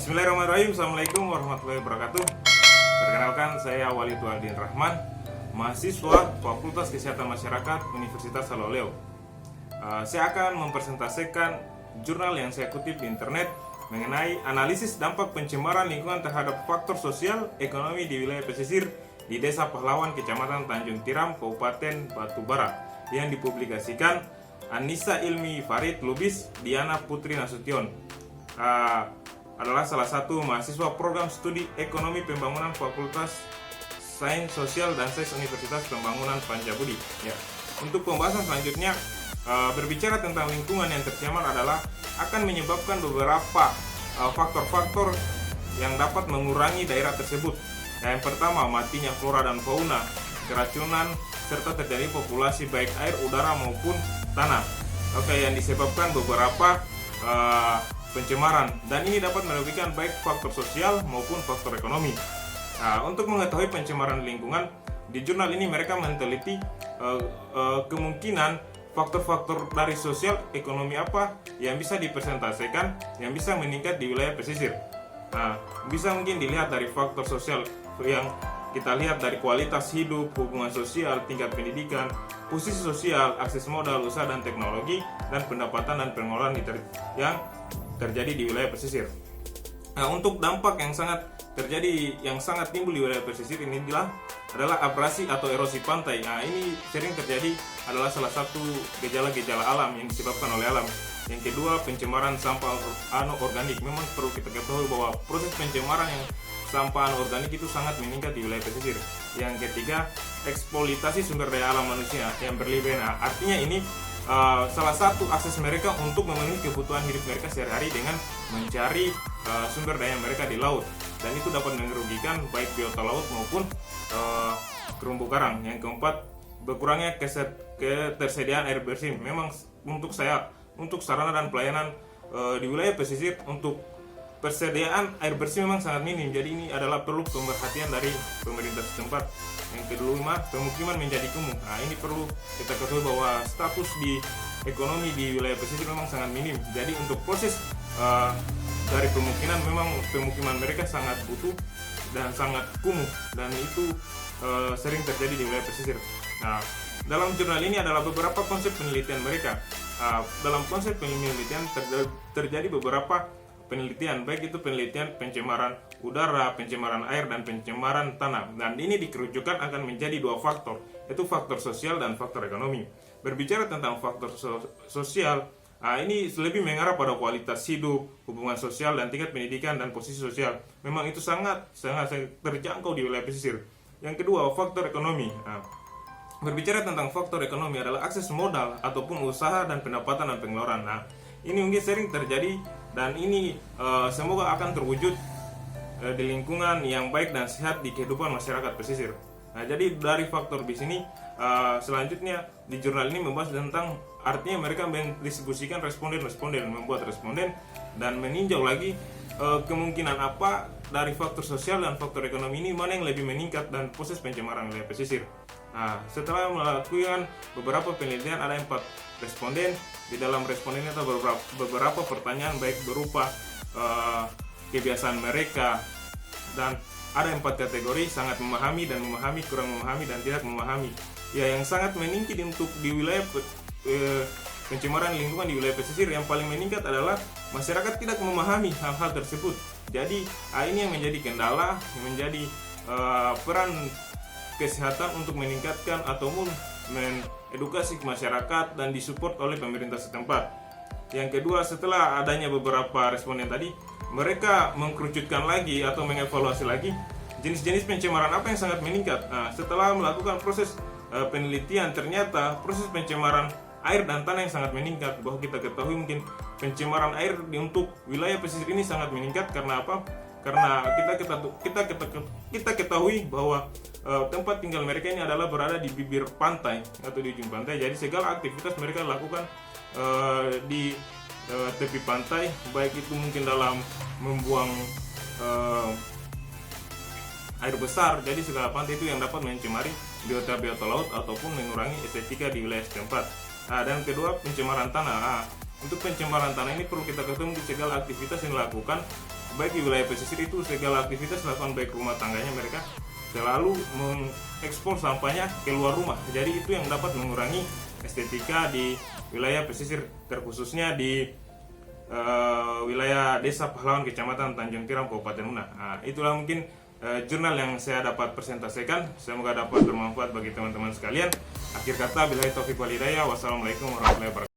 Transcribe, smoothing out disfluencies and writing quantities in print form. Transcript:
Bismillahirrahmanirrahim. Assalamualaikum warahmatullahi wabarakatuh. Perkenalkan, saya Walid Waldin Rahman, mahasiswa Fakultas Kesehatan Masyarakat Universitas Haloleo. Saya akan mempresentasikan jurnal yang saya kutip di internet mengenai analisis dampak pencemaran lingkungan terhadap faktor sosial ekonomi di wilayah pesisir di Desa Pahlawan, Kecamatan Tanjung Tiram, Kabupaten Batubara, yang dipublikasikan Anissa Ilmi Farid Lubis Diana Putri Nasution. Adalah salah satu mahasiswa program studi ekonomi pembangunan Fakultas Sains Sosial dan Sains Universitas Pembangunan Pancabudi. Ya. Untuk pembahasan selanjutnya, berbicara tentang lingkungan yang tercemar adalah akan menyebabkan beberapa faktor-faktor yang dapat mengurangi daerah tersebut. Yang pertama, matinya flora dan fauna, keracunan, serta terjadi populasi baik air, udara maupun tanah. Yang disebabkan beberapa pencemaran, dan ini dapat merugikan baik faktor sosial maupun faktor ekonomi. Untuk mengetahui pencemaran lingkungan, di jurnal ini mereka meneliti kemungkinan faktor-faktor dari sosial ekonomi apa yang bisa dipresentasikan, yang bisa meningkat di wilayah pesisir. Bisa mungkin dilihat dari faktor sosial yang kita lihat dari kualitas hidup, hubungan sosial, tingkat pendidikan, posisi sosial, akses modal, usaha dan teknologi, dan pendapatan dan pengeluaran yang terjadi di wilayah pesisir. Untuk dampak yang sangat timbul di wilayah pesisir ini adalah abrasi atau erosi pantai. Ini sering terjadi, adalah salah satu gejala-gejala alam yang disebabkan oleh alam. Yang kedua, pencemaran sampah anorganik. Memang perlu kita ketahui bahwa proses pencemaran yang sampah anorganik itu sangat meningkat di wilayah pesisir. Yang ketiga, eksploitasi sumber daya alam manusia yang berlebihan. Artinya ini salah satu akses mereka untuk memenuhi kebutuhan hidup mereka sehari-hari dengan mencari sumber daya mereka di laut, dan itu dapat merugikan baik biota laut maupun terumbu karang. Yang keempat, berkurangnya ketersediaan air bersih. Memang untuk sarana dan pelayanan di wilayah pesisir, untuk persediaan air bersih memang sangat minim, jadi ini adalah perlu pemerhatian dari pemerintah setempat. Yang kelima, pemukiman menjadi kumuh. Ini perlu kita ketahui bahwa status di ekonomi di wilayah pesisir memang sangat minim, jadi untuk proses dari pemukiman mereka sangat butuh dan sangat kumuh, dan itu sering terjadi di wilayah pesisir. Dalam jurnal ini adalah beberapa konsep penelitian mereka. Dalam konsep penelitian terjadi beberapa penelitian, baik itu penelitian pencemaran udara, pencemaran air, dan pencemaran tanah. Dan ini dikerucutkan akan menjadi dua faktor, yaitu faktor sosial dan faktor ekonomi. Berbicara tentang faktor sosial, ini lebih mengarah pada kualitas hidup, hubungan sosial, dan tingkat pendidikan dan posisi sosial. Memang itu sangat terjangkau di wilayah pesisir. Yang kedua, faktor ekonomi. Berbicara tentang faktor ekonomi adalah akses modal ataupun usaha dan pendapatan dan pengeluaran. Ini mungkin sering terjadi, dan ini semoga akan terwujud di lingkungan yang baik dan sehat di kehidupan masyarakat pesisir. Jadi dari faktor di sini, selanjutnya di jurnal ini membahas tentang artinya mereka mendistribusikan responden, membuat responden dan meninjau lagi kemungkinan apa dari faktor sosial dan faktor ekonomi ini mana yang lebih meningkat dan proses pencemaran wilayah pesisir. Setelah melakukan beberapa penelitian, ada 4 responden. Di dalam responden ada beberapa pertanyaan, baik berupa kebiasaan mereka, dan ada 4 kategori: sangat memahami, dan memahami, kurang memahami, dan tidak memahami. Yang sangat meningkat untuk di wilayah pencemaran lingkungan di wilayah pesisir, yang paling meningkat adalah masyarakat tidak memahami hal-hal tersebut. Jadi ini yang menjadi kendala, yang menjadi peran kesehatan untuk meningkatkan ataupun edukasi masyarakat dan disupport oleh pemerintah setempat. Yang kedua, setelah adanya beberapa responden tadi, mereka mengkerucutkan lagi atau mengevaluasi lagi jenis-jenis pencemaran apa yang sangat meningkat. Setelah melakukan proses penelitian, ternyata proses pencemaran air dan tanah yang sangat meningkat. Bahwa kita ketahui mungkin pencemaran air untuk wilayah pesisir ini sangat meningkat karena apa? Karena kita ketahui bahwa tempat tinggal mereka ini adalah berada di bibir pantai atau di ujung pantai. Jadi segala aktivitas mereka lakukan di tepi pantai, baik itu mungkin dalam membuang air besar. Jadi segala pantai itu yang dapat mencemari biota laut ataupun mengurangi estetika di wilayah setempat. Dan kedua, pencemaran tanah. Untuk pencemaran tanah ini perlu kita ketahui segala aktivitas yang dilakukan baik di wilayah pesisir itu segala aktivitas dilakukan baik rumah tangganya mereka selalu mengekspor sampahnya keluar rumah. Jadi itu yang dapat mengurangi estetika di wilayah pesisir, terkhususnya di wilayah Desa Pahlawan, Kecamatan Tanjung Tiram, Kabupaten Una. Nah, itulah mungkin jurnal yang saya dapat presentasikan. Semoga dapat bermanfaat bagi teman-teman sekalian. Akhir kata, billahi taufiq wal hidayah. Wassalamualaikum warahmatullahi wabarakatuh.